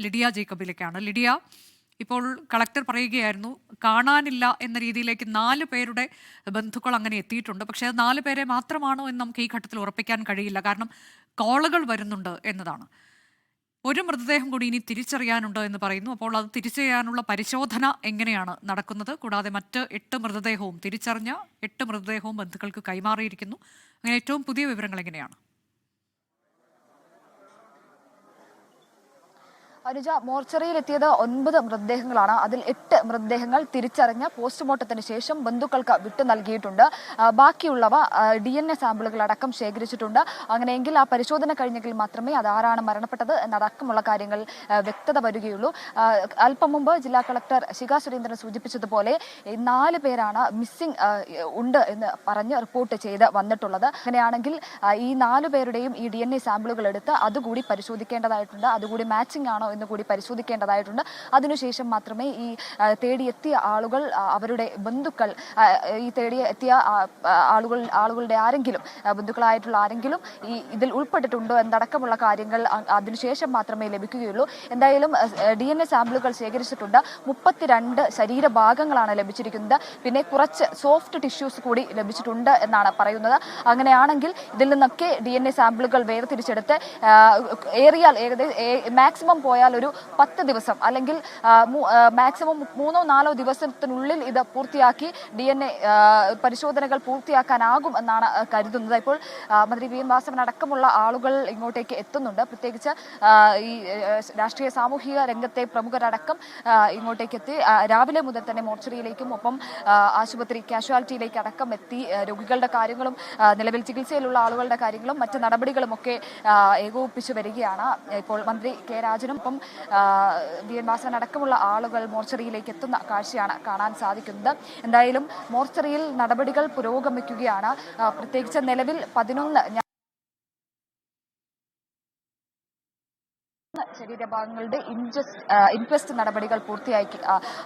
Lydia ജേക്കബിലേക്കാണ്. Lydia, ഇപ്പോൾ collector പറയുകയായിരുന്നു കാണാനില്ല എന്ന രീതിയിലേക്ക് 4 പേരുടെ ബന്ധുക്കൾ അങ്ങനെ എത്തിയിട്ടുണ്ട്. പക്ഷേ അത് 4 പേരെ മാത്രമാണോ എന്ന് നമുക്ക് ഈ ഘട്ടത്തിൽ ഉറപ്പിക്കാൻ കഴിയില്ല. കാരണം കോളുകൾ വരുന്നുണ്ട് എന്നതാണ്. ഒരു മൃതദേഹം കൂടി ഇനി തിരിച്ചറിയാനുണ്ട് എന്ന് പറയുന്നു. അപ്പോൾ അത് തിരിച്ചറിയാനുള്ള പരിശോധന എങ്ങനെയാണ് നടക്കുന്നത്? കൂടാതെ മറ്റ് 8 മൃതദേഹവും തിരിച്ചറിഞ്ഞ 8 മൃതദേഹവും ബന്ധുക്കൾക്ക് കൈമാറിയിരിക്കുന്നു. അങ്ങനെ ഏറ്റവും പുതിയ വിവരങ്ങൾ എങ്ങനെയാണ്? അനുജ, മോർച്ചറിയിലെത്തിയത് 9 മൃതദേഹങ്ങളാണ്. അതിൽ 8 മൃതദേഹങ്ങൾ തിരിച്ചറിഞ്ഞ് പോസ്റ്റ്മോർട്ടത്തിന് ശേഷം ബന്ധുക്കൾക്ക് വിട്ടു നൽകിയിട്ടുണ്ട്. ബാക്കിയുള്ളവ DNA സാമ്പിളുകൾ അടക്കം ശേഖരിച്ചിട്ടുണ്ട്. അങ്ങനെയെങ്കിൽ ആ പരിശോധന കഴിഞ്ഞെങ്കിൽ മാത്രമേ അതാരാണ് മരണപ്പെട്ടത് എന്നടക്കമുള്ള കാര്യങ്ങൾ വ്യക്തത വരികയുള്ളൂ. അല്പം മുമ്പ് ജില്ലാ കളക്ടർ ശിഖ സുരേന്ദ്രൻ സൂചിപ്പിച്ചതുപോലെ 4 പേരാണ് മിസ്സിംഗ് ഉണ്ട് എന്ന് പറഞ്ഞ് റിപ്പോർട്ട് ചെയ്ത് വന്നിട്ടുള്ളത്. അങ്ങനെയാണെങ്കിൽ ഈ 4 പേരുടെയും ഈ DNA സാമ്പിളുകൾ എടുത്ത് അതുകൂടി പരിശോധിക്കേണ്ടതായിട്ടുണ്ട്. അതുകൂടി മാച്ചിങ് ആണോ എന്ന് കൂടി പരിശോധിക്കേണ്ടതായിട്ടുണ്ട്. അതിനുശേഷം മാത്രമേ ഈ തേടിയെത്തിയ ആളുകൾ, അവരുടെ ബന്ധുക്കൾ, ഈ തേടിയെത്തിയ ആളുകളുടെ ആരെങ്കിലും, ബന്ധുക്കളായിട്ടുള്ള ആരെങ്കിലും ഇതിൽ ഉൾപ്പെട്ടിട്ടുണ്ടോ എന്നടക്കമുള്ള കാര്യങ്ങൾ അതിനുശേഷം മാത്രമേ ലഭിക്കുകയുള്ളൂ. എന്തായാലും DNA സാമ്പിളുകൾ ശേഖരിച്ചിട്ടുണ്ട്. 32 ശരീരഭാഗങ്ങളാണ് ലഭിച്ചിരിക്കുന്നത്. പിന്നെ കുറച്ച് സോഫ്റ്റ് ടിഷ്യൂസ് കൂടി ലഭിച്ചിട്ടുണ്ട് എന്നാണ് പറയുന്നത്. അങ്ങനെയാണെങ്കിൽ ഇതിൽ നിന്നൊക്കെ DNA സാമ്പിളുകൾ വേർതിരിച്ചെടുത്ത് ഏറിയാൽ മാക്സിമം പോയാൽ ഒരു 10 ദിവസം അല്ലെങ്കിൽ മാക്സിമം 3-4 ദിവസത്തിനുള്ളിൽ ഇത് പൂർത്തിയാക്കി DNA പരിശോധനകൾ പൂർത്തിയാക്കാനാകും എന്നാണ് കരുതുന്നത്. ഇപ്പോൾ മന്ത്രി വി എൻ വാസവൻ അടക്കമുള്ള ആളുകൾ ഇങ്ങോട്ടേക്ക് എത്തുന്നുണ്ട്. പ്രത്യേകിച്ച് ഈ രാഷ്ട്രീയ സാമൂഹിക രംഗത്തെ പ്രമുഖരടക്കം ഇങ്ങോട്ടേക്ക് എത്തി രാവിലെ മുതൽ തന്നെ മോർച്ചറിയിലേക്കും ഒപ്പം ആശുപത്രി കാഷ്വാലിറ്റിയിലേക്ക് അടക്കം എത്തി രോഗികളുടെ കാര്യങ്ങളും നിലവിൽ ചികിത്സയിലുള്ള ആളുകളുടെ കാര്യങ്ങളും മറ്റ് നടപടികളും ഒക്കെ ഏകോപിപ്പിച്ചു വരികയാണ്. ഇപ്പോൾ മന്ത്രി കെ രാജനും ഒപ്പം വി എൻ വാസവൻ അടക്കമുള്ള ആളുകൾ മോർച്ചറിയിലേക്ക് എത്തുന്ന കാഴ്ചയാണ് കാണാൻ സാധിക്കുന്നത്. എന്തായാലും മോർച്ചറിയിൽ നടപടികൾ പുരോഗമിക്കുകയാണ്. പ്രത്യേകിച്ച് നിലവിൽ 11 ശരീരഭാഗങ്ങളുടെ ഇൻക്വസ്റ്റ് നടപടികൾ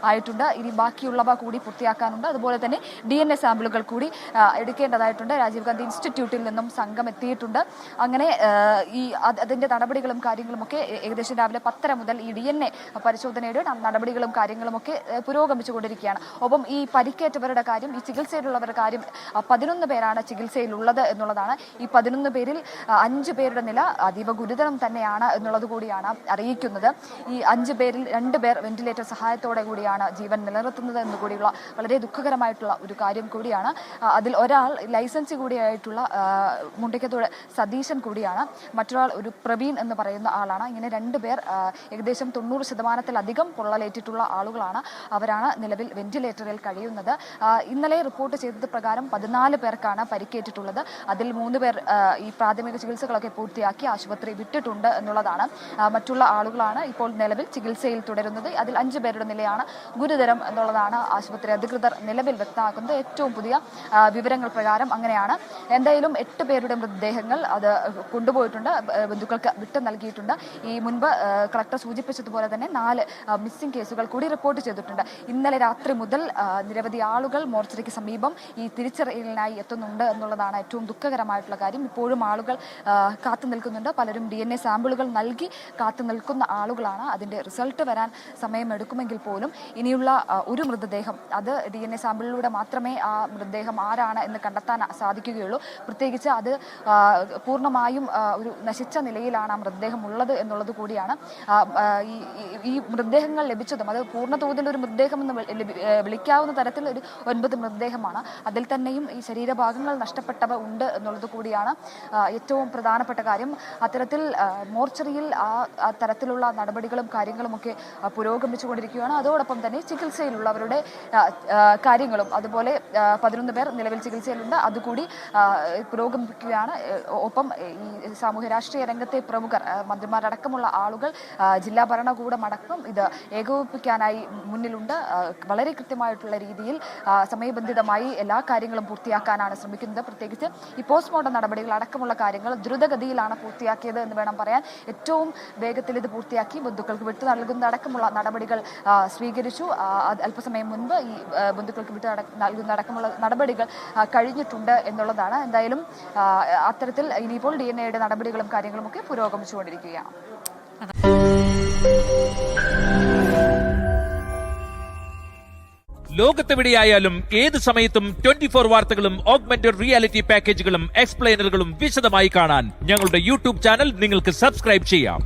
ആയിട്ടുണ്ട്. ഇനി ബാക്കിയുള്ളവ കൂടി പൂർത്തിയാക്കാനുണ്ട്. അതുപോലെ തന്നെ DNA സാമ്പിളുകൾ കൂടി എടുക്കേണ്ടതായിട്ടുണ്ട്. രാജീവ് ഗാന്ധി ഇൻസ്റ്റിറ്റ്യൂട്ടിൽ നിന്നും സംഘം എത്തിയിട്ടുണ്ട്. അങ്ങനെ അതിന്റെ നടപടികളും കാര്യങ്ങളും ഒക്കെ ഏകദേശം രാവിലെ 10:30 മുതൽ ഈ DNA പരിശോധനയുടെ നടപടികളും കാര്യങ്ങളും ഒക്കെ പുരോഗമിച്ചുകൊണ്ടിരിക്കുകയാണ്. ഒപ്പം ഈ പരിക്കേറ്റവരുടെ കാര്യം, ഈ ചികിത്സയിലുള്ളവരുടെ കാര്യം 11 പേരാണ് ചികിത്സയിലുള്ളത് എന്നുള്ളതാണ്. ഈ 11 പേരിൽ 5 പേരുടെ നില അതീവ ഗുരുതരം തന്നെയാണ് എന്നുള്ളത് കൂടിയാണ് അറിയിക്കുന്നത്. ഈ 5 പേരിൽ 2 പേർ വെന്റിലേറ്റർ സഹായത്തോടെ കൂടിയാണ് ജീവൻ നിലനിർത്തുന്നത് എന്ന് കൂടിയുള്ള വളരെ ദുഃഖകരമായിട്ടുള്ള ഒരു കാര്യം കൂടിയാണ്. അതിൽ ഒരാൾ ലൈസൻസി കൂടിയായിട്ടുള്ള മുണ്ടയ്ക്കത്തോട് സതീശൻ കൂടിയാണ്. മറ്റൊരാൾ ഒരു പ്രവീൺ എന്ന് പറയുന്ന ആളാണ്. ഇങ്ങനെ 2 പേർ ഏകദേശം 90% പൊള്ളലേറ്റിട്ടുള്ള ആളുകളാണ്. അവരാണ് നിലവിൽ വെന്റിലേറ്ററിൽ കഴിയുന്നത്. ഇന്നലെ റിപ്പോർട്ട് ചെയ്തത് പ്രകാരം 14 പേർക്കാണ് പരിക്കേറ്റിട്ടുള്ളത്. അതിൽ 3 പേർ ഈ പ്രാഥമിക ചികിത്സകളൊക്കെ പൂർത്തിയാക്കി ആശുപത്രി വിട്ടിട്ടുണ്ട് എന്നുള്ളതാണ്. മറ്റുള്ള ആളുകളാണ് ഇപ്പോൾ നിലവിൽ ചികിത്സയിൽ തുടരുന്നത്. അതിൽ 5 പേരുടെ നിലയാണ് ഗുരുതരം എന്നുള്ളതാണ് ആശുപത്രി അധികൃതർ നിലവിൽ വ്യക്തമാക്കുന്നത്. ഏറ്റവും പുതിയ വിവരങ്ങൾ പ്രകാരം അങ്ങനെയാണ്. എന്തായാലും 8 പേരുടെ മൃതദേഹങ്ങൾ അത് കൊണ്ടുപോയിട്ടുണ്ട്, ബന്ധുക്കൾക്ക് വിട്ടു നൽകിയിട്ടുണ്ട്. ഈ മുൻപ് കളക്ടർ സൂചിപ്പിച്ചതുപോലെ തന്നെ 4 മിസ്സിംഗ് കേസുകൾ കൂടി റിപ്പോർട്ട് ചെയ്തിട്ടുണ്ട്. ഇന്നലെ രാത്രി മുതൽ നിരവധി ആളുകൾ മോർച്ചറിക്ക് സമീപം ഈ തിരിച്ചറിയലിനായി എത്തുന്നുണ്ട് എന്നുള്ളതാണ് ഏറ്റവും ദുഃഖകരമായിട്ടുള്ള കാര്യം. ഇപ്പോഴും ആളുകൾ കാത്തു നിൽക്കുന്നുണ്ട്. പലരും DNA സാമ്പിളുകൾ നൽകി കാത്തു നിൽക്കുന്ന ആളുകളാണ്. അതിന്റെ റിസൾട്ട് വരാൻ സമയമെടുക്കുമെങ്കിൽ പോലും ഇനിയുള്ള ഒരു മൃതദേഹം, അത് DNA സാമ്പിളിലൂടെ മാത്രമേ ആ മൃതദേഹം ആരാണ് എന്ന് കണ്ടെത്താൻ സാധിക്കുകയുള്ളൂ. പ്രത്യേകിച്ച് അത് പൂർണ്ണമായും ഒരു നശിച്ച നിലയിലാണ് ആ മൃതദേഹം ഉള്ളത് എന്നുള്ളത് കൂടിയാണ്. ഈ മൃതദേഹങ്ങൾ ലഭിച്ചതും അത് പൂർണ്ണ തോതിൽ ഒരു മൃതദേഹം എന്ന് വിളിക്കാവുന്ന തരത്തിൽ ഒരു 9 മൃതദേഹമാണ്. അതിൽ തന്നെയും ഈ ശരീരഭാഗങ്ങൾ നഷ്ടപ്പെട്ടവ ഉണ്ട് എന്നുള്ളത് കൂടിയാണ് ഏറ്റവും പ്രധാനപ്പെട്ട കാര്യം. അത്തരത്തിൽ മോർച്ചറിയിൽ ആ തരത്തിലുള്ള നടപടികളും കാര്യങ്ങളുമൊക്കെ പുരോഗമിച്ചുകൊണ്ടിരിക്കുകയാണ്. അതോടൊപ്പം തന്നെ ചികിത്സയിലുള്ളവരുടെ കാര്യങ്ങളും അതുപോലെ 11 പേർ നിലവിൽ ചികിത്സയിലുണ്ട്, അതുകൂടി പുരോഗമിക്കുകയാണ്. ഒപ്പം ഈ സാമൂഹ്യ രാഷ്ട്രീയ രംഗത്തെ പ്രമുഖർ, മന്ത്രിമാരടക്കമുള്ള ആളുകൾ, ജില്ലാ ഭരണകൂടം അടക്കം ഇത് ഏകോപിപ്പിക്കാനായി മുന്നിലുണ്ട്. വളരെ കൃത്യമായിട്ടുള്ള രീതിയിൽ സമയബന്ധിതമായി എല്ലാ കാര്യങ്ങളും പൂർത്തിയാക്കാനാണ് ശ്രമിക്കുന്നത്. പ്രത്യേകിച്ച് ഈ പോസ്റ്റ്മോർട്ടം നടപടികൾ അടക്കമുള്ള കാര്യങ്ങൾ ദ്രുതഗതിയിലാണ് പൂർത്തിയാക്കിയത് എന്ന് വേണം പറയാൻ. ഏറ്റവും വേഗത്തിൽ ഇത് പൂർത്തിയാക്കി ബന്ധുക്കൾക്ക് വിട്ടു നൽകുന്ന അടക്കമുള്ള നടപടികൾ സ്വീകരിച്ചു. അല്പസമയം മുൻപ് ഈ ബന്ധുക്കൾക്ക് വിട്ടു നൽകുന്ന അടക്കമുള്ള നടപടികൾ കഴിഞ്ഞിട്ടുണ്ട് എന്നുള്ളതാണ്. എന്തായാലും അത്തരത്തിൽ ഇനിയിപ്പോൾ DNA യുടെ നടപടികളും കാര്യങ്ങളും ഒക്കെ പുരോഗമിച്ചുകൊണ്ടിരിക്കുകയാണ്. ലോകത്തെവിടെയായാലും ഏത് സമയത്തും 24 വാർത്തകളും ഓഗ്മെന്റഡ് റിയാലിറ്റി പാക്കേജുകളും എക്സ്പ്ലെയിനറുകളും വിശദമായി കാണാൻ ഞങ്ങളുടെ യൂട്യൂബ് ചാനൽ നിങ്ങൾക്ക് സബ്സ്ക്രൈബ് ചെയ്യാം.